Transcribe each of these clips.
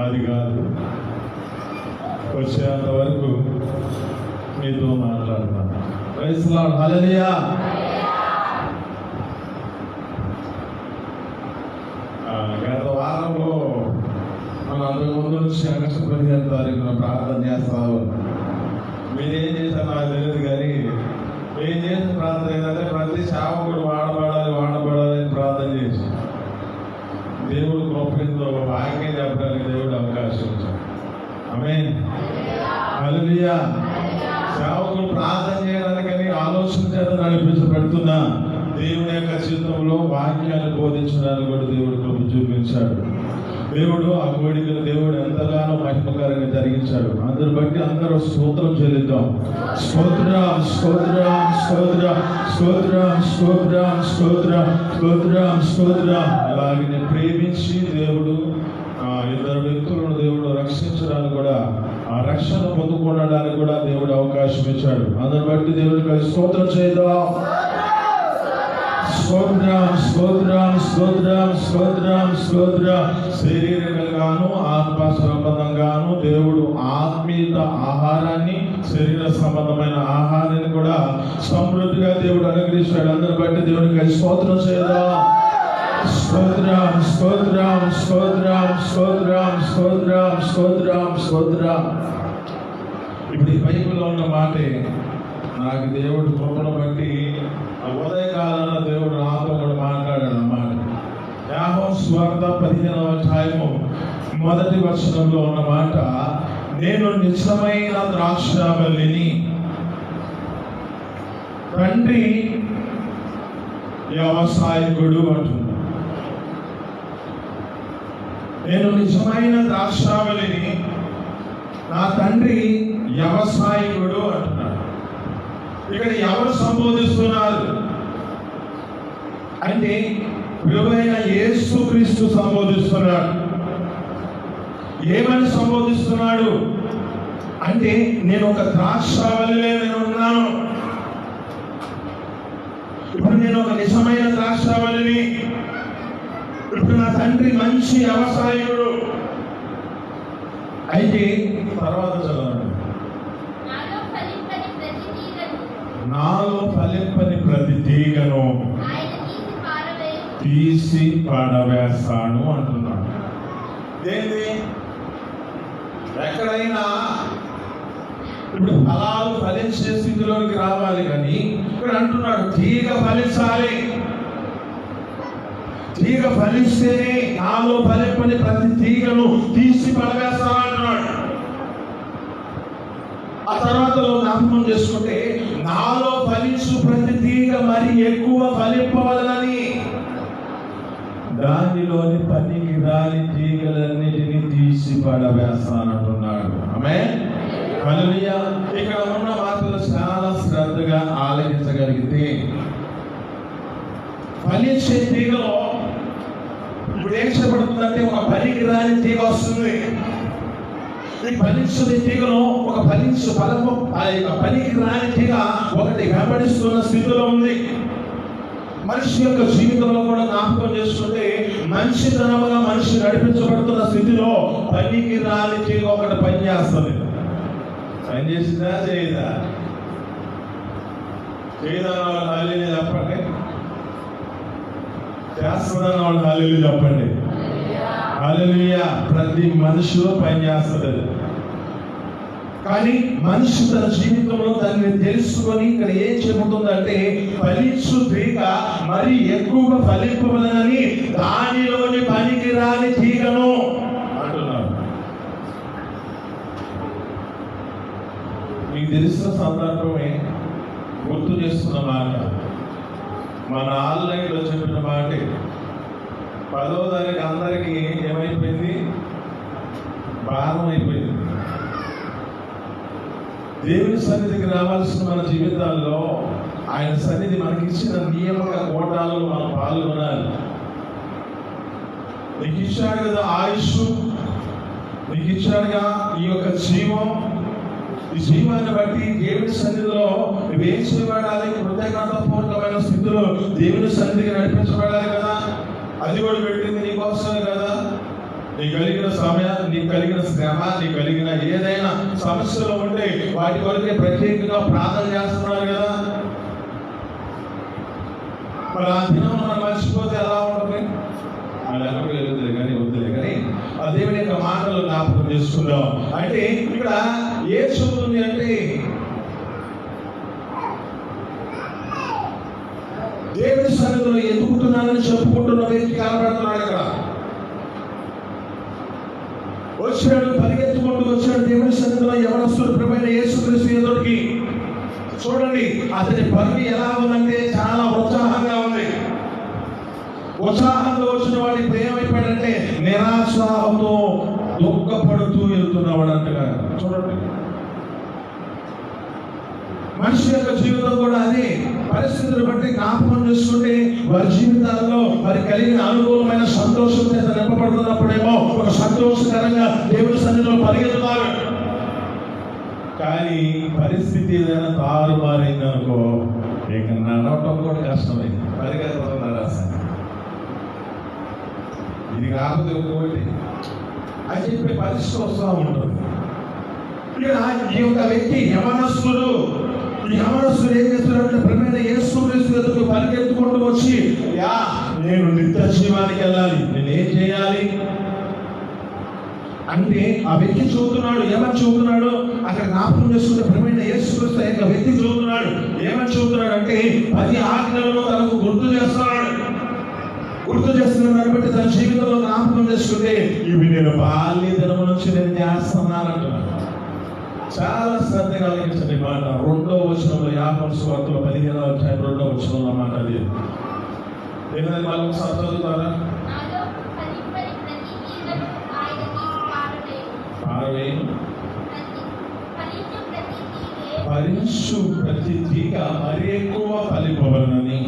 నాది కాదు. వచ్చేంత వరకు మీతో మాట్లాడతాను. Praise the lord. హల్లెలూయా. గత వారంలో మనం అంతకుముందు నుంచి ఆగస్టు 15వ తారీఖున ప్రార్థన చేస్తాము. మీరేం చేశారు నాకు తెలియదు, కానీ ఏం చేసిన ప్రార్థన ఏంటంటే ప్రతి సేవకుడు వాడబడాలని ప్రార్థన చేసి దేవుడు గొప్ప వాక్యం చెప్పడానికి దేవుడు అవకాశం ఇచ్చాడు. ఆమేన్. హల్లెలూయా. సేవకులు ప్రార్థన చేయడానికని ఆలోచన చేత నడిపించబడుతున్న దేవుని యొక్క చిత్తంలో వాక్యాన్ని బోధించడానికి కూడా దేవుడు కృప చూపించాడు. దేవుడు ఆ కోడికలు దేవుడు ఎంతగానో మహిమకరంగా జరిగించాడు. అందరు బట్టి అందరూ స్తోత్రం చెల్లిద్దాం. స్తోత్రం స్తోత్రం స్తోత్రం స్తోత్రం స్తోత్రం స్తోత్రం స్తోత్రం స్తోత్రం. అలాగే ప్రేమించి దేవుడు ఇద్దరు వ్యక్తులను దేవుడు రక్షించడానికి కూడా, ఆ రక్షణ పొందుకోవడానికి కూడా దేవుడు అవకాశం ఇచ్చాడు. అందరు బట్టి దేవుడికి స్తోత్రం చేద్దాం. స్తోత్రం స్తోత్రం స్తోత్రం స్తోత్రం స్తోత్రం. శరీరకంగాను ఆత్మ సంబంధంగాను దేవుడు ఆత్మీయ ఆహారాన్ని, శరీర సంబంధమైన ఆహారాన్ని కూడా సమృద్ధిగా దేవుడు అనుగ్రహించాడు. అందరు బట్టి దేవుడికి స్తోత్రం చేద్దాం. స్తోత్రం స్తోత్రం స్తోత్రం స్తోత్రం స్తోత్రం స్తోత్రం స్తోత్రం. ఇప్పుడు ఈ బైబిల్లో ఉన్న మాటే నాకు దేవుడు కృపను బట్టి ఉదయకాలంలో దేవుడు నాతో కూడా మాట్లాడాడు అన్నమాట. యాకోబు సువార్త 15వ అధ్యాయము 1వ వచనంలో ఉన్న మాట, నేను నిజమైన ద్రాక్షావల్లిని, తండ్రి వ్యవసాయకుడు అంటున్నాడు. నేను నిజమైన ద్రాక్షావల్లిని, నా తండ్రి వ్యవసాయకుడు అంటున్నాడు. ఇక్కడ ఎవరు సంబోధిస్తున్నారు అంటే ప్రభువైన యేసుక్రీస్తు సంబోధిస్తున్నాడు. ఏమని సంబోధిస్తున్నాడు అంటే, నేను ఒక ద్రాక్షావల్లిలో నేను ఉన్నాను. ఇప్పుడు నేను ఒక నిజమైన ద్రాక్షావల్లిని. ఇప్పుడు నా తండ్రి మంచి వ్యవసాయకుడు. అయితే తర్వాత చదవండి. నాలో ఫలింపని ప్రతి తీగను తీసి పాడవేస్తాను అంటున్నాడు. ఏంటి? ఎక్కడైనా ఇప్పుడు ఫలాలు ఫలించే స్థితిలోకి రావాలి, కానీ ఇక్కడ అంటున్నాడు తీగ ఫలించాలి. తీగ ఫలిస్తేనే నాలో ఫలింపని ప్రతి తీగను తీసి పడవేస్తాను అంటున్నాడు. ఆ తర్వాత జ్ఞాపకం చేసుకుంటే, నాలో ఫలించు ప్రతి తీగ మరి ఎక్కువ ఫలింపవలనని దానిలోని పనికి రాని తీగలన్నిటినీ తీసి పడవేస్తానంటున్నాడు. ఆమేన్. హల్లెలూయా. ఇక్కడ ఉన్న మాటలు చాలా శ్రద్ధగా ఆలకించగలిగితే, ఫలించే తీగలో ఇప్పుడు ఏం చేయబడుతుందంటే ఒక పనికి రాని తీగ వస్తుంది. ఈ ఫలించే తీగలో ఒక ఫలము, ఆ యొక్క పనికి రాని తీగ ఒకటి వెంబడిస్తున్న స్థితిలో ఉంది. మనిషి యొక్క జీవితంలో కూడా జ్ఞాపకం చేసుకుంటే, మంచితనముగా మనిషి నడిపించబడుతున్న స్థితిలో పనికి రాని తీగ ఒకటి పని చేస్తుంది. పని చేసిందా చేయదా? చేయదన్న వాళ్ళు హల్లెలూయా చెప్పండి. చేస్తుందన్న వాళ్ళు హల్లెలూయా చెప్పండి. హల్లెలూయా. ప్రతి మనిషిలో పని చేస్తుంది. కానీ మనిషి తన జీవితంలో దాన్ని తెలుసుకొని ఇక్కడ ఏం చెబుతుందంటే, ఫలించు తీగ మరి ఎక్కువగా ఫలింపవలనని దానిలోని పనికి రాని తీగను అంటున్నాడు. మీకు తెలిసిన సందర్భమే గుర్తు చేస్తున్న మాట. మన ఆన్లైన్లో చెప్పిన మాటే 10వ తారీఖు అందరికీ ఏమైపోయింది? భారం అయిపోయింది. దేవుని సన్నిధికి రావాల్సిన మన జీవితాల్లో ఆయన సన్నిధి మనకి ఇచ్చిన నియామక కోటాలలో మనం పాల్గొనాలి. నీకు ఇచ్చాడు కదా ఆయుష్, నీకు ఇచ్చాడుగా ఈ యొక్క జీవం. ఈ జీవాన్ని బట్టి దేవుని సన్నిధిలో నువ్వేం చేయబడాలి? కృతజ్ఞతాపూర్వకమైన స్థితిలో దేవుని సన్నిధికి నడిపించబడాలి కదా. అది కూడా పెట్టింది నీకోసమే కదా. నీకు కలిగిన సమయం, నీకు కలిగిన శ్రమ, నీకు కలిగిన ఏదైనా సమస్యలు ఉంటే వాటి కొరకే ప్రత్యేకంగా ప్రార్థన చేస్తున్నారు కదా. మరి ఆ దినం మనం మర్చిపోతే ఎలా ఉంటుంది? మళ్ళీ ఎక్కడికి వెళ్తుంది కానీ వద్దులే కానీ ఆ దేవుని యొక్క మాటలు జ్ఞాపకం చేసుకుందాం. అంటే ఇక్కడ ఏ చెబుతుంది అంటే దేవుని సన్నిధిలో ఎదుగుతున్నానని చెప్పుకుంటున్న వ్యక్తి కనబడుతున్నాడు. ఇక్కడ వచ్చాడు, పరిగెత్తుకుంటూ వచ్చాడు దేవుని సన్నిధిలో యవనస్తుడు ప్రభువైన యేసుక్రీస్తు ఎదుటికి. చూడండి అతని పని ఎలా ఉందంటే చాలా ఉత్సాహంగా ఉంది. ఉత్సాహంలో వచ్చిన వాడి ఏమైపోయాడంటే నిరాశతో దుఃఖపడుతూ వెళ్తున్నవాడు అంటగా. చూడండి మనిషి యొక్క జీవితం కూడా అదే. పరిస్థితులు బట్టి జ్ఞాపకం చేసుకుంటే వారి జీవితాల్లో వారి కలిగిన అనుకూలమైన సంతోషం చేత నింపబడుతున్నప్పుడేమో ఒక సంతోషకరంగా దేవుని సన్నిధిలో పరిగెత్తున్నారు. కానీ పరిస్థితి ఏదైనా తారుమారైంది అనుకో, ఇక నడవటం కూడా కష్టమైంది. పరిగెత్తడం నరాశ. ఇది కాకపోతే ఇంకోటి అని చెప్పే పరిస్థితి వస్తూ ఉంటుంది. ఇక్కడ ఈ యొక్క వ్యక్తి యవనస్తుడు ఏం చేస్తున్నాడంటే ప్రభువైన యేసుక్రీస్తు ఎదురుకు పరిగెత్తుకుంటూ వచ్చి, యా నేను నిత్య జీవానికి వెళ్ళాలి, నేను ఏం చేయాలి అంటే ఆ వ్యక్తి చూస్తున్నాడు. ఏమని చూస్తున్నాడు? అక్కడ జ్ఞాపకం చేసుకుంటే ప్రభువైన యేసుక్రీస్తు యొక్క వ్యక్తి చూస్తున్నాడు. ఏమని చూస్తున్నాడు అంటే 10 ఆజ్ఞలను తనకు గుర్తు చేస్తున్నాడు. గుర్తు చేస్తున్న దాన్ని బట్టి తన జీవితంలో జ్ఞాపకం చేసుకుంటే ఇవి నేను బాల్య దినము నుంచి నేను చేస్తున్నాను అంటున్నాను. చాలా శ్రద్ధ కలిగించండి మాట. 2వ వచనంలో యాకోబు సువార్తలో 15వ అధ్యాయం 2వ వచనంలో మాట. అది ఏదైనా వాళ్ళు ఒకసారి చదువుతారా? ఫలించు ప్రతి తీగ మరి ఎక్కువ ఫలింపవలనని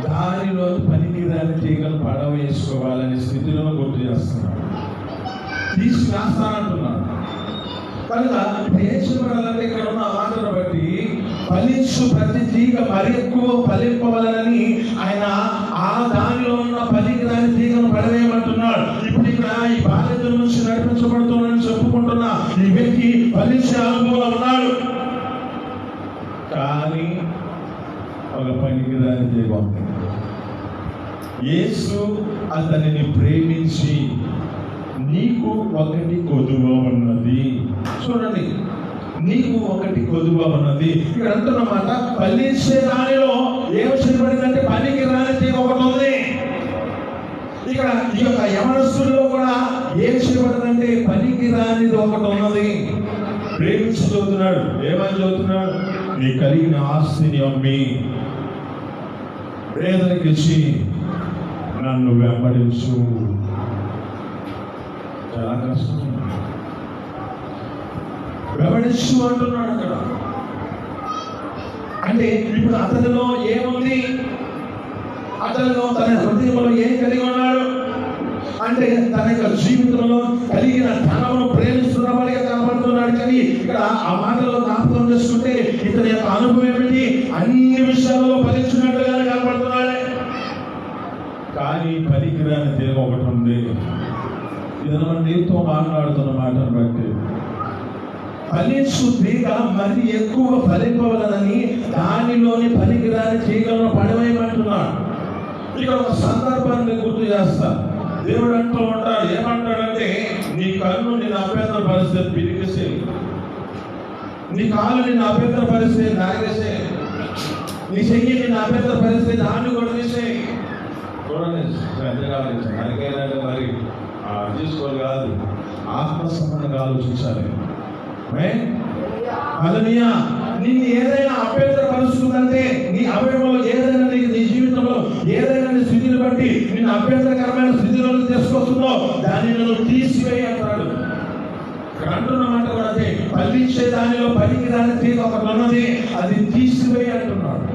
దానిలో పనికిరాని తీగలు పడవేసుకోవాలనే స్థితిలో గుర్తు చేస్తున్నాడు. తీసి వేస్తానంటున్నాడు. కనుక ఏం చెప్పాలంటే ఇక్కడ ఉన్న మాటను బట్టి ఫలించు ప్రతి తీగ మరి ఎక్కువ ఫలింపవలనని ఆయన ఆ దానిలో ఉన్న పనికిరాని తీగను పడవేయమంటున్నాడు. ఇప్పుడు ఇక్కడ ఈ బాల్యం నుంచి నడిపించబడుతున్నాడని చెప్పుకుంటున్న ఈ వ్యక్తి ఫలించే అనుభవం ఉన్నాడు. కానీ ఒక పనికిరాని తీగ ఉంది. యేసు అతనిని ప్రేమించి నీకు ఒకటి కొదువ ఉన్నది. చూడండి, నీకు ఒకటి కొదువ ఉన్నది. ఇక్కడ అంటున్నమాట ఫలించే దానిలో ఏం చేయబడిందంటే పనికి రాని ఒకటి ఉంది. ఇక్కడ ఈ యొక్క యవనస్తుల్లో కూడా ఏం చేయబడిందంటే పనికి రానిది ఒకటి ఉన్నది. ప్రేమించి చదువుతున్నాడు. ఏమని చదువుతున్నాడు? నీ కలిగిన ఆస్తిని అమ్మి పేదలకు ఇచ్చి నన్ను వెంబడించు. చాలా కష్టం. వెంబడించు అంటున్నాడు అక్కడ. అంటే ఇప్పుడు అతనిలో ఏముంది? అతనిలో తన హృదయంలో ఏం కలిగి ఉన్నాడు అంటే తన యొక్క జీవితంలో కలిగిన ధనమును ప్రేమిస్తున్న వాడిగా కనబడుతున్నాడు. కానీ ఇక్కడ ఆ మాటలో జ్ఞాపకం చేసుకుంటే ఇతని యొక్క అనుభవం ఏమిటి? అన్ని విషయాలలో ఫలించినట్లుగానే కనబడుతున్నాడు. కానీ పనికిరాని తీగ ఒకటి ఉంది. ఇది నీతో మాట్లాడుతున్న మాటను బట్టి ఫలించు తీగ మరి ఎక్కువ ఫలింపవలనని దానిలోని పనికిరాని తీగలను పడవేయమంటున్నాడు. ఇక్కడ ఒక సందర్భాన్ని గుర్తు చేస్తా. దేవుడు అంటూ ఉంటాడు, ఏమంటాడంటే నీ కన్ను నేను అభ్యంతర పరిస్థితి పిరికేసే, నీ కాలు నేను అభ్యంతర పరిస్థితి నాగేసే, నీ చెయ్యి నేను అభ్యంతర పరిస్థితి దాన్ని కూడా తీసేయి. చూడండి దానికైనా మరి తీసుకోవాలి కాదు, ఆత్మ సంబంధంగా ఆలోచించాలి. నిన్ను ఏదైనా అభ్యంతర పరుస్తుందంటే నీ అవయవంలో ఏదైనా నీ జీవితంలో ఏదైనా నీ స్థితిని బట్టి నిన్ను అభ్యంతరకరమైన స్థితిలోకి తీసుకొస్తుందో దాన్ని నువ్వు తీసివేయి అంటాడు. ఇక్కడ అంటున్న మాట కూడా అదే. ఫలించే దానిలో పనికి రాని తీగ ఒకటి ఉన్నది, అది తీసివేయి అంటున్నాడు.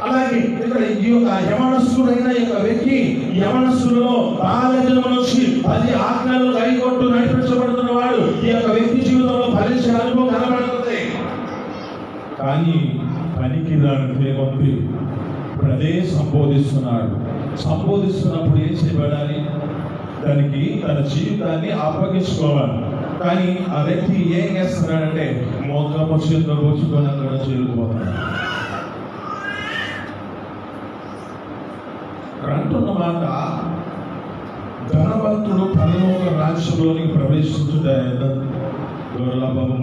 అలాగే ఇక్కడ ఈ యొక్క యవనస్తుడైన యొక్క వ్యక్తి యవనస్తులలో బాల్యము నుంచి 10 ఆజ్ఞలు కైగొట్టు నడిపించబడుతున్న వాడు ఈ యొక్క వ్యక్తి జీవితంలో ఫలించే అనుభవం కనబడుతుంది. కానీ పనికి రాని ఉంది. ఇప్పుడు అదే సంబోధిస్తున్నాడు. సంబోధిస్తున్నప్పుడు ఏం చేయబడాలి? దానికి తన జీవితాన్ని అప్పగించుకోవాలి. కానీ ఆ వ్యక్తి ఏం చేస్తున్నాడంటే మోకము చేతిలో పోచుకొని అక్కడ చేరుకుపోతాడు. అంటున్న మాట, ధనవంతుడు పరలోక రాజ్యంలోనికి ప్రవేశించుట దుర్లభము.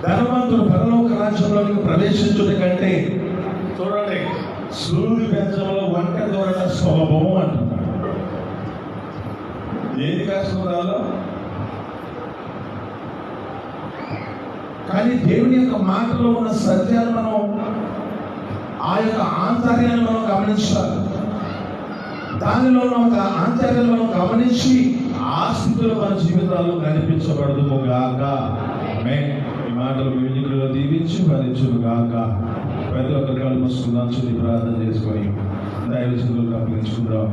ధనవంతుడు పరలోక రాజ్యంలోనికి ప్రవేశించుట కంటే చూడండి సూర్యుడి బెంచంలో వంట దూరట సులభము అంటున్నాడు. ఏది కష్టపడాలో కానీ దేవుని యొక్క మాటలో ఉన్న సత్యాలు మనం, ఆ యొక్క ఆంతర్యాన్ని మనం గమనించాలి. దానిలో ఉన్న ఒక ఆంతర్యాన్ని మనం గమనించి ఆ స్థితిలో మన జీవితాల్లో కనిపించబడదు గాక. ఈ మాటలు వీళ్ళలో దీవించి భరించును గాక. ప్రతి ఒక్కరి కళ్ళు మూసుకుందాం, చుడి ప్రార్థన చేసుకొని దైవ చిత్రులకు అప్పగించుకుందాం.